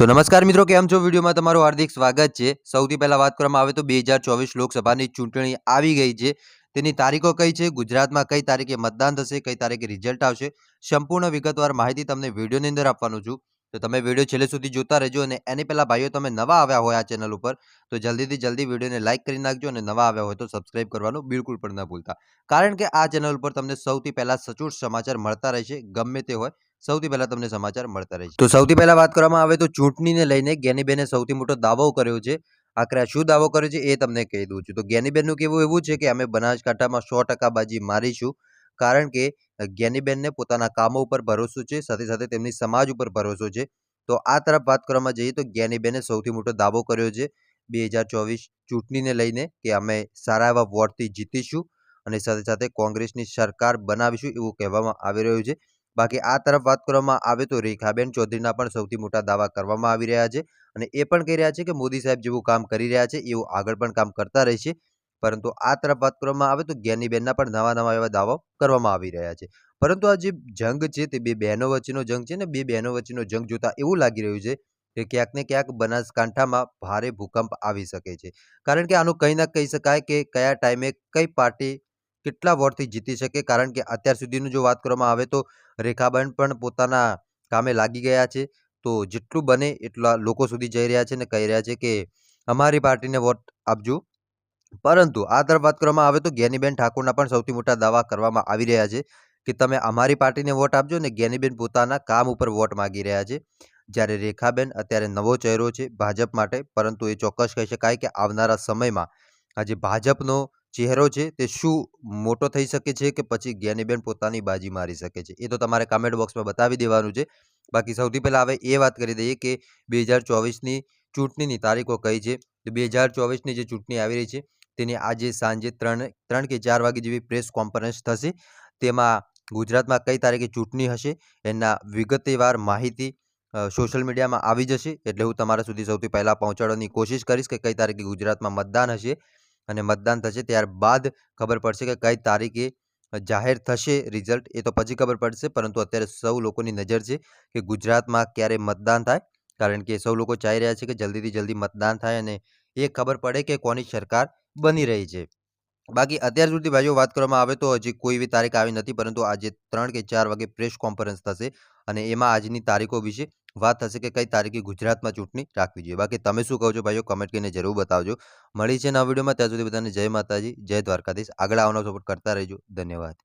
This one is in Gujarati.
તો નમસ્કાર મિત્રો, કેમ છો? વિડીયોમાં તમારું હાર્દિક સ્વાગત છે. સૌથી પહેલા વાત કરવામાં આવે તો 2024 લોકસભાની ચૂંટણી આવી ગઈ છે. તેની તારીખો કઈ છે? ગુજરાતમાં કઈ તારીખે મતદાન થશે? કઈ તારીખે રિઝલ્ટ આવશે? સંપૂર્ણ વિગતવાર માહિતી તમને વિડીયોની અંદર આપવાનું છું. તો તમે વિડીયો છેલ્લે સુધી જોતા રહેજો અને એની પહેલા ભાઈઓ તમે નવા આવ્યા હોય આ ચેનલ ઉપર તો જલ્દીથી જલ્દી વિડીયોને લાઈક કરી નાખજો અને નવા આવ્યા હોય તો સબસ્ક્રાઇબ કરવાનું બિલકુલ પણ ન ભૂલતા. કારણ કે આ ચેનલ ઉપર તમને સૌથી પહેલા સચોટ સમાચાર મળતા રહેશે ગમે તે હોય. સૌથી પહેલા તમને સમાચાર મળતા રહે છે. તો સૌથી પહેલા વાત કરવામાં આવે તો ચૂંટણીને લઈને જ્ઞાનીબેને સૌથી મોટો દાવો કર્યો છે. આખરે શું દાવો કર્યો છે એ તમને કહી દઉં છું. તો જ્ઞાનીબેનનું કહેવું એવું છે કે અમે બનાસકાંઠામાં 100% બાજી મારીશું. કારણ કે જ્ઞાનીબેનને પોતાના કામો ઉપર ભરોસો છે, સાથે સાથે તેમની સમાજ ઉપર ભરોસો છે. તો આ તરફ વાત કરવામાં જઈએ તો જ્ઞાનીબેને સૌથી મોટો દાવો કર્યો છે 2024 ચૂંટણીને લઈને કે અમે સારા એવા વોટથી જીતીશું અને સાથે સાથે કોંગ્રેસની સરકાર બનાવીશું એવું કહેવામાં આવી રહ્યું છે. બાકી આ તરફ વાત કરવામાં આવે તો રેખાબેન ચૌધરીના પણ સૌથી મોટા દાવા કરવામાં આવી રહ્યા છે અને એ પણ કહી રહ્યા છે કે મોદી સાહેબ જેવું કામ કરી રહ્યા છે એવું આગળ પણ કામ કરતા રહેશે. પરંતુ આ તરફ વાત કરવામાં આવે તો જ્ઞાનીબેનના પણ નવા એવા દાવાઓ કરવામાં આવી રહ્યા છે. પરંતુ આ જે જંગ છે તે બે બહેનો વચ્ચેનો જંગ છે ને બે બહેનો વચ્ચેનો જંગ જોતા એવું લાગી રહ્યું છે કે ક્યાંક ને ક્યાંક બનાસકાંઠામાં ભારે ભૂકંપ આવી શકે છે. કારણ કે આનું કંઈ ના કહી શકાય કે કયા ટાઈમે કઈ પાર્ટી કેટલા વોટથી જીતી શકે. કારણ કે અત્યાર સુધીનું જો વાત કરવામાં આવે તો રેખાબેન પણ પોતાના કામે લાગી ગયા છે. તો જેટલું બને એટલા લોકો સુધી જઈ રહ્યા છે અને કહી રહ્યા છે કે અમારી પાર્ટીને વોટ આપજો. પરંતુ આ તરફ વાત કરવામાં આવે તો જ્ઞાનીબેન ઠાકોરના પણ સૌથી મોટા દાવા કરવામાં આવી રહ્યા છે કે તમે અમારી પાર્ટીને વોટ આપજો ને જ્ઞાનીબેન પોતાના કામ ઉપર વોટ માગી રહ્યા છે. જ્યારે રેખાબેન અત્યારે નવો ચહેરો છે ભાજપ માટે, પરંતુ એ ચોક્કસ કહી શકાય કે આવનારા સમયમાં આજે ભાજપનો ચહેરો છે તે શું મોટો થઈ શકે છે કે પછી જ્ઞાનીબેન પોતાની બાજી મારી શકે છે. એ તો તમારે કમેન્ટ બોક્સમાં બતાવી દેવાનું છે. બાકી સૌથી પહેલાં હવે એ વાત કરી દઈએ કે 2024ની ચૂંટણીની તારીખો કઈ છે. તો 2024ની જે ચૂંટણી આવી રહી છે તેની આજે સાંજે 3 કે 4 વાગે જેવી પ્રેસ કોન્ફરન્સ થશે. તેમાં ગુજરાતમાં કઈ તારીખે ચૂંટણી હશે એના વિગતવાર માહિતી સોશિયલ મીડિયામાં આવી જશે. એટલે હું તમારા સુધી સૌથી પહેલાં પહોંચાડવાની કોશિશ કરીશ કે કઈ તારીખે ગુજરાતમાં મતદાન હશે અને મતદાન થશે ત્યારબાદ ખબર પડશે કે કઈ તારીખે જાહેર થશે રિઝલ્ટ. એ તો પછી ખબર પડશે, પરંતુ અત્યારે સૌ લોકોની નજર છે કે ગુજરાતમાં ક્યારે મતદાન થાય. કારણ કે સૌ લોકો ચાહી રહ્યા છે કે જલ્દીથી જલ્દી મતદાન થાય અને એ ખબર પડે કે કોની સરકાર બની રહી છે. બાકી અત્યાર સુધી ભાઈઓ વાત કરવામાં આવે તો હજી કોઈ એવી તારીખ આવી નથી, પરંતુ આજે 3 કે 4 વાગે પ્રેસ કોન્ફરન્સ થશે અને એમાં આજની તારીખો વિશે વાત થશે કે કઈ તારીખે ગુજરાતમાં ચૂંટણી રાખવી જોઈએ. બાકી તમે શું કહો છો ભાઈઓ? કમેન્ટ કરીને જરૂર બતાવજો. મળી છે નવા વિડીયોમાં, ત્યાં સુધી બધાને જય માતાજી, જય દ્વારકાધીશ. આગળ આવવાનો સપોર્ટ કરતા રહેજો. ધન્યવાદ.